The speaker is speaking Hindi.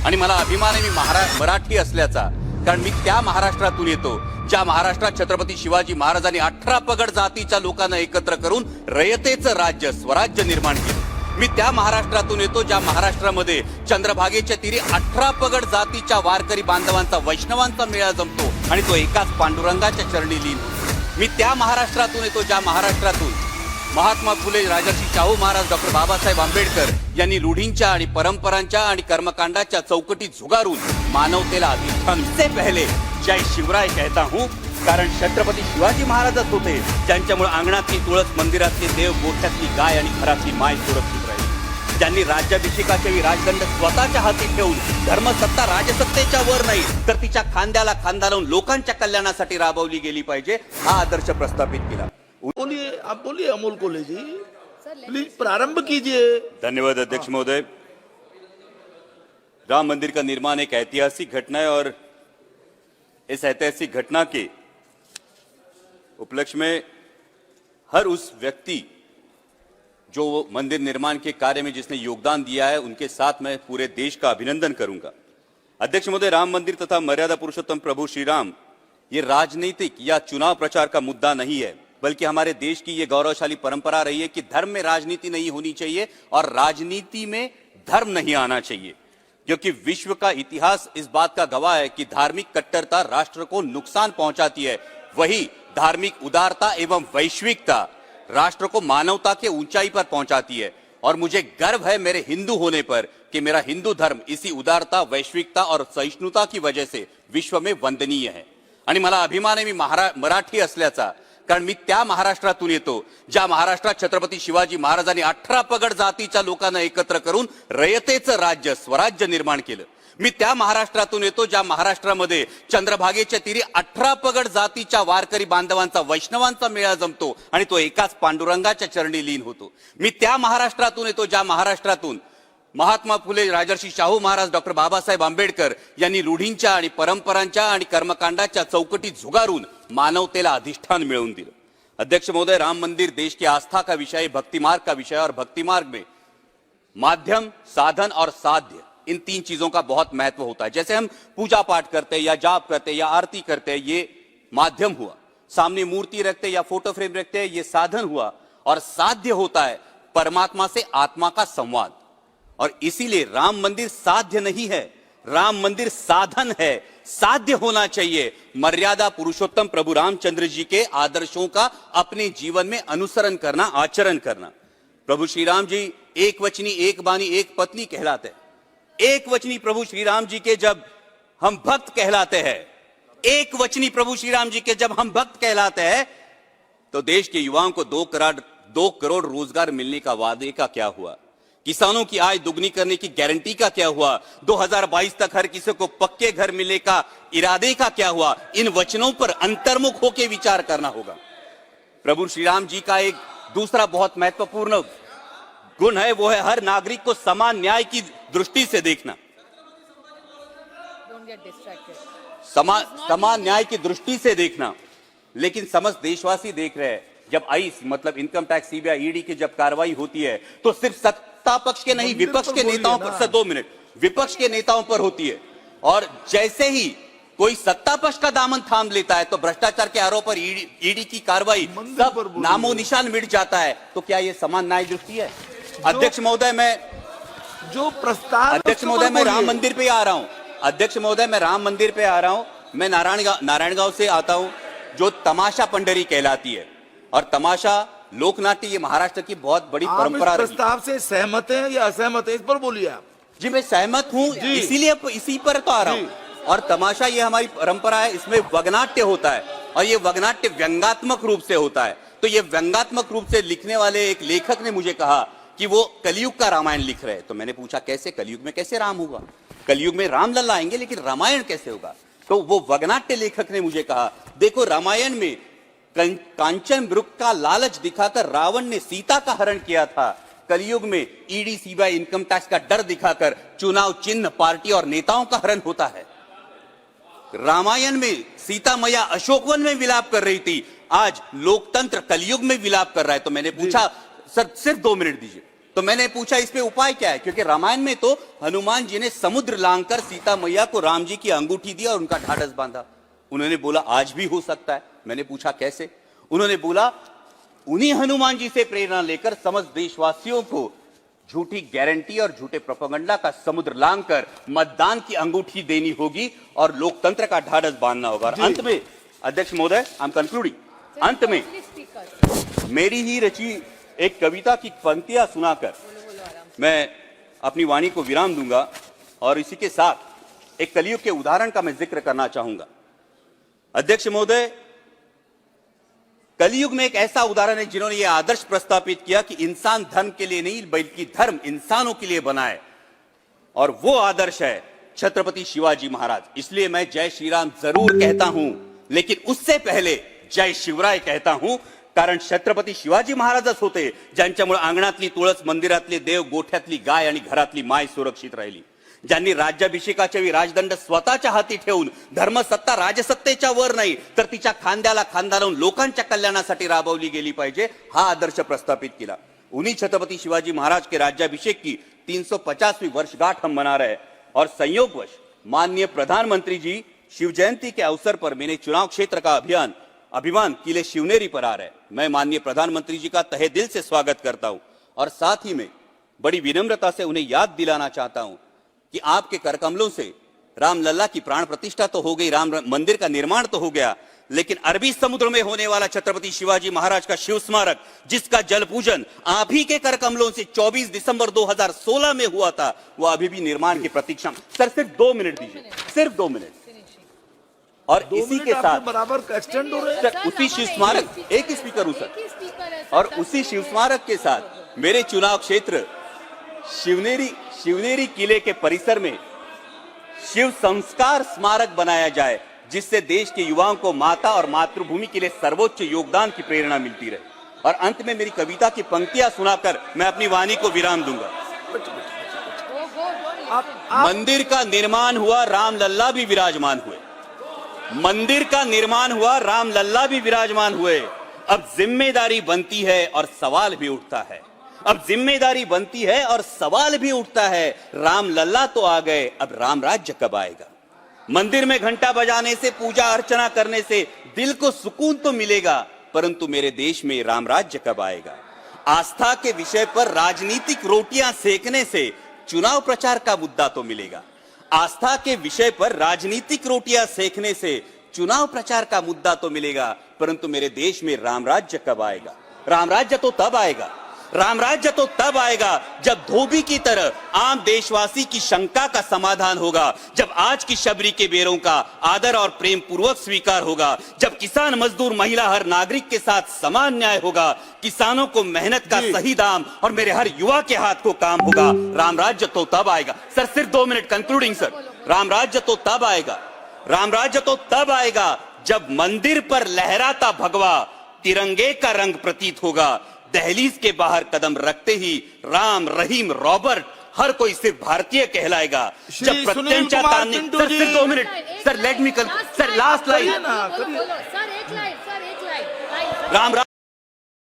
आणि मला अभिमान आहे मी मराठी असल्याचा, कारण मी त्या महाराष्ट्रातून येतो ज्या महाराष्ट्रात छत्रपती शिवाजी महाराजांनी 18 पगड जातीच्या लोकांना एकत्र करून रयतेचं राज्य स्वराज्य निर्माण केलं। मी त्या महाराष्ट्रातून येतो ज्या महाराष्ट्रामध्ये चंद्रभागेच्या तीरी 18 पगड जातीच्या वारकरी बांधवांचा वैष्णवांचा मेळा जमतो आणि तो एकाच पांडुरंगाच्या चरणी लीन होतो। मी त्या महाराष्ट्रातून येतो ज्या महाराष्ट्रातून महात्मा फुले, राजर्षी शाहू महाराज, डॉक्टर बाबासाहेब आंबेडकर यांनी रूढींच्या आणि परंपरांच्या आणि कर्मकांडाच्या चौकटीत झुगारून मानवतेला अधिष्ठान से पहले जय शिवराय कहता हूं, कारण छत्रपती शिवाजी महाराजच होते ज्यांच्यामुळे अंगणातली तुळस, मंदिरातली देव, गोठ्यातली गाय आणि घरातली माय सुरक्षित राहिली, ज्यांनी राज्याभिषेकाच्या वेळी राजदंड स्वतःच्या हाती ठेवून धर्मसत्ता राजसत्तेच्या वर नाही तर तिच्या खांद्याला खांदा लावून लोकांच्या कल्याणासाठी राबवली गेली पाहिजे, हा आदर्श प्रस्थापित केला। बोलिए, आप बोलिए अमोल कोल्हे जी, प्लीज प्रारंभ कीजिए। धन्यवाद अध्यक्ष महोदय। राम मंदिर का निर्माण एक ऐतिहासिक घटना है और इस ऐतिहासिक घटना के उपलक्ष्य में हर उस व्यक्ति जो मंदिर निर्माण के कार्य में जिसने योगदान दिया है उनके साथ मैं पूरे देश का अभिनंदन करूंगा। अध्यक्ष महोदय, राम मंदिर तथा मर्यादा पुरुषोत्तम प्रभु श्री राम ये राजनीतिक या चुनाव प्रचार का मुद्दा नहीं है, बल्कि हमारे देश की ये गौरवशाली परंपरा रही है कि धर्म में राजनीति नहीं होनी चाहिए और राजनीति में धर्म नहीं आना चाहिए, क्योंकि विश्व का इतिहास इस बात का गवाह है कि धार्मिक कट्टरता राष्ट्र को नुकसान पहुंचाती है, वही धार्मिक उदारता एवं वैश्विकता राष्ट्र को मानवता के ऊंचाई पर पहुंचाती है। और मुझे गर्व है मेरे हिंदू होने पर कि मेरा हिंदू धर्म इसी उदारता, वैश्विकता और सहिष्णुता की वजह से विश्व में वंदनीय है। आणि मला अभिमान आहे मी मराठी असल्याचा, कारण मी त्या महाराष्ट्रातून येतो ज्या महाराष्ट्रात छत्रपती शिवाजी महाराजांनी 18 पगड जातीच्या लोकांना एकत्र करून रयतेचं राज्य स्वराज्य निर्माण केलं। मी त्या महाराष्ट्रातून येतो ज्या महाराष्ट्रामध्ये चंद्रभागेच्या तीरी 18 पगड जातीच्या वारकरी बांधवांचा वैष्णवांचा मेळा जमतो आणि तो एकाच पांडुरंगाच्या चरणी लीन होतो। मी त्या महाराष्ट्रातून येतो ज्या महाराष्ट्रातून महात्मा फुले, राजर्षी शाहू महाराज, डॉक्टर बाबासाहेब आंबेडकर यांनी रूढींच्या आणि परंपरांच्या आणि कर्मकांडाच्या चौकटीत झुगारून मानवतेला अधिष्ठान मिळवून दिलं। अध्यक्ष महोदय, राम मंदिर देश की आस्था का विषय है, भक्ति मार्ग का विषय है और भक्ति मार्ग में माध्यम, साधन और साध्य इन 3 चीजों का बहुत महत्व होता है। जैसे हम पूजा पाठ करते हैं या जाप करते हैं या आरती करते हैं, ये माध्यम हुआ, सामने मूर्ति रखते या फोटो फ्रेम रखते हैं, ये साधन हुआ, और साध्य होता है परमात्मा से आत्मा का संवाद। और इसीलिए राम मंदिर साध्य नहीं है, राम मंदिर साधन है। साध्य होना चाहिए मर्यादा पुरुषोत्तम प्रभु रामचंद्र जी के आदर्शों का अपने जीवन में अनुसरण करना, आचरण करना। प्रभु श्री राम जी एक वचनी, एक बानी, एक पत्नी कहलाते हैं। एक वचनी प्रभु श्री राम जी के जब हम भक्त कहलाते हैं, एक वचनी प्रभु श्री राम जी के जब हम भक्त कहलाते हैं, तो देश के युवाओं को 2 करोड़ रोजगार मिलने का वादे का क्या हुआ, किसानों की आय दुगनी करने की गारंटी का क्या हुआ, 2022 तक हर किसी को पक्के घर मिलने का इरादे का क्या हुआ। इन वचनों पर अंतर्मुख होकर विचार करना होगा। प्रभु श्री राम जी का एक दूसरा बहुत महत्वपूर्ण गुण है, वो है हर नागरिक को समान न्याय की दृष्टि से देखना। समान न्याय की दृष्टि से देखना। लेकिन समस्त देशवासी देख रहे हैं, जब आईस मतलब इनकम टैक्स, सीबीआई, ईडी की जब कार्रवाई होती है तो सिर्फ सत्ता पक्ष के नहीं, विपक्ष के नेताओं पर, सर 2 मिनट, विपक्ष के नेताओं पर होती है। और जैसे ही कोई सत्ता पक्ष का दामन थाम लेता है तो भ्रष्टाचार के आरोप पर ईडी की कार्रवाई सब नामो निशान मिट जाता है। तो क्या ये समान न्याय दृष्टि है? अध्यक्ष महोदय, मैं जो प्रस्ताव, अध्यक्ष महोदय मैं राम मंदिर पे आ रहा हूं। अध्यक्ष महोदय मैं राम मंदिर पे आ रहा हूं। मैं नारायणगांव से आता हूं, जो तमाशा पंडरी कहलाती है, और तमाशा लोकनाट्य ये महाराष्ट्र की बहुत बड़ी परंपरा रही। प्रस्ताव से सहमत हैं या असहमत हैं, इस पर बोलिए आप। जी मैं सहमत हूं, इसीलिए इसी पर तो आ रहा हूं। और तमाशा ये हमारी परंपरा है, इसमें वगनाट्य होता है और ये वगनाट्य व्यंगात्मक रूप से होता है। तो ये व्यंगात्मक रूप से लिखने वाले एक लेखक ने मुझे कहा कि वो कलयुग का रामायण लिख रहे हैं। तो मैंने पूछा कैसे, कलयुग में कैसे राम होगा? कलयुग में राम लल्ला आएंगे लेकिन रामायण कैसे होगा? तो वो वगनाट्य लेखक ने मुझे कहा, देखो रामायण में कांचन वृक्ष का लालच दिखाकर रावण ने सीता का हरण किया था, कलयुग में ईडी, सीबीआई, इनकम टैक्स का डर दिखाकर चुनाव चिन्ह, पार्टी और नेताओं का हरण होता है। रामायण में सीता मैया अशोकवन में विलाप कर रही थी, आज लोकतंत्र कलयुग में विलाप कर रहा है। तो मैंने पूछा, सर सिर्फ 2 मिनट दीजिए, तो मैंने पूछा इस पे उपाय क्या है, क्योंकि रामायण में तो हनुमान जी ने समुद्र लांघकर सीता मैया को राम जी की अंगूठी दी और उनका ढाढ़स बांधा। उन्होंने बोला आज भी हो सकता है। मैंने पूछा कैसे? उन्होंने बोला उन्हीं हनुमान जी से प्रेरणा लेकर समस्त देशवासियों को झूठी गारंटी और झूठे प्रोपेगेंडा का समुद्र लांघकर मतदान की अंगूठी देनी होगी और लोकतंत्र का ढाढ़स बांधना होगा। और अंत में अध्यक्ष महोदय, आई एम कंक्लूडिंग, अंत में मेरी ही रची एक कविता की पंक्तियां सुनाकर मैं अपनी वाणी को विराम दूंगा और इसी के साथ एक कलयुग के उदाहरण का मैं जिक्र करना चाहूंगा। अध्यक्ष महोदय, कलयुग में एक ऐसा उदाहरण है जिन्होंने यह आदर्श प्रस्तापित किया कि इंसान धर्म के लिए नहीं बल्कि धर्म इंसानों के लिए बना है, और वो आदर्श है छत्रपति शिवाजी महाराज। इसलिए मैं जय श्री राम जरूर कहता हूं, लेकिन उससे पहले जय शिवराय कहता हूं, कारण छत्रपती शिवाजी महाराजच होते ज्यांच्यामुळे अंगणातली तुळस, मंदिरातले देव, गोठ्यातली गाय आणि घरातली माय सुरक्षित राहिली, ज्यांनी राज्याभिषेकाच्या वेळी राजदंड स्वतःच्या हाती ठेवून धर्मसत्ता राजसत्तेच्या वर नाही तर तिच्या खांद्याला खांदा लावून लोकांच्या कल्याणासाठी राबवली गेली पाहिजे, हा आदर्श प्रस्थापित केला। उन्हीं छत्रपति शिवाजी महाराज के राज्याभिषेक की 350वीं वर्षगांठ हम मना रहे हैं और संयोगवश माननीय प्रधानमंत्री जी शिव जयंती के अवसर पर मैंने चुनाव क्षेत्र का अभिमान किले शिवनेरी पर आ रहे हैं। मैं माननीय प्रधानमंत्री जी का तहे दिल से स्वागत करता हूं और साथ ही में बड़ी विनम्रता से उन्हें याद दिलाना चाहता हूं कि आपके करकमलों से रामलला की प्राण प्रतिष्ठा तो हो गई, राम मंदिर का निर्माण तो हो गया, लेकिन अरबी समुद्र में होने वाला छत्रपति शिवाजी महाराज का शिव स्मारक, जिसका जल पूजन आप ही के करकमलों से 24 दिसंबर 2016 में हुआ था, वो अभी भी निर्माण की प्रतीक्षा। सर सिर्फ 2 मिनट दीजिए, सिर्फ 2 मिनट। और इसी के साथ बराबर एक्सटेंड हो रहे हैं सर, उसी शिव स्मारक, एक ही स्पीकर हूं सर, और उसी शिव स्मारक के साथ मेरे चुनाव क्षेत्र शिवनेरी किले के परिसर में शिव संस्कार स्मारक बनाया जाए, जिससे देश के युवाओं को माता और मातृभूमि के लिए सर्वोच्च योगदान की प्रेरणा मिलती रहे। और अंत में मेरी कविता की पंक्तियां सुनाकर मैं अपनी वाणी को विराम दूंगा। मंदिर का निर्माण हुआ, राम लल्ला भी विराजमान हुए। मंदिर का निर्माण हुआ, राम लल्ला भी विराजमान हुए। अब जिम्मेदारी बनती है और सवाल भी उठता है, अब जिम्मेदारी बनती है और सवाल भी उठता है, राम लल्ला तो आ गए, अब राम राज्य कब आएगा? मंदिर में घंटा बजाने से, पूजा अर्चना करने से दिल को सुकून तो मिलेगा, परंतु मेरे देश में राम राज्य कब आएगा? आस्था के विषय पर राजनीतिक रोटियां सेकने से चुनाव प्रचार का मुद्दा तो मिलेगा। आस्था के विषय पर राजनीतिक रोटियां सेकने से चुनाव प्रचार का मुद्दा तो मिलेगा, परंतु मेरे देश में राम राज्य कब आएगा? राम राज्य तो तब आएगा, राम राज्य तो तब आएगा जब धोबी की तरह आम देशवासी की शंका का समाधान होगा, जब आज की शबरी के बेरों का आदर और प्रेम पूर्वक स्वीकार होगा, जब किसान, मजदूर, महिला, हर नागरिक के साथ समान न्याय होगा, किसानों को मेहनत का सही दाम और मेरे हर युवा के हाथ को काम होगा। राम राज्य तो तब आएगा। सर सिर्फ 2 मिनट, कंक्लूडिंग सर। राम राज्य तो तब आएगा, राम राज्य तो तब आएगा जब मंदिर पर लहराता भगवा तिरंगे का रंग प्रतीत होगा। दहलीज के बाहर कदम रखते ही राम, रहीम, रॉबर्ट हर कोई सिर्फ भारतीय कहलाएगा। जब प्रत्यंचा ताने, सर सिर्फ 2 minute sir, let me sir, last line, Ram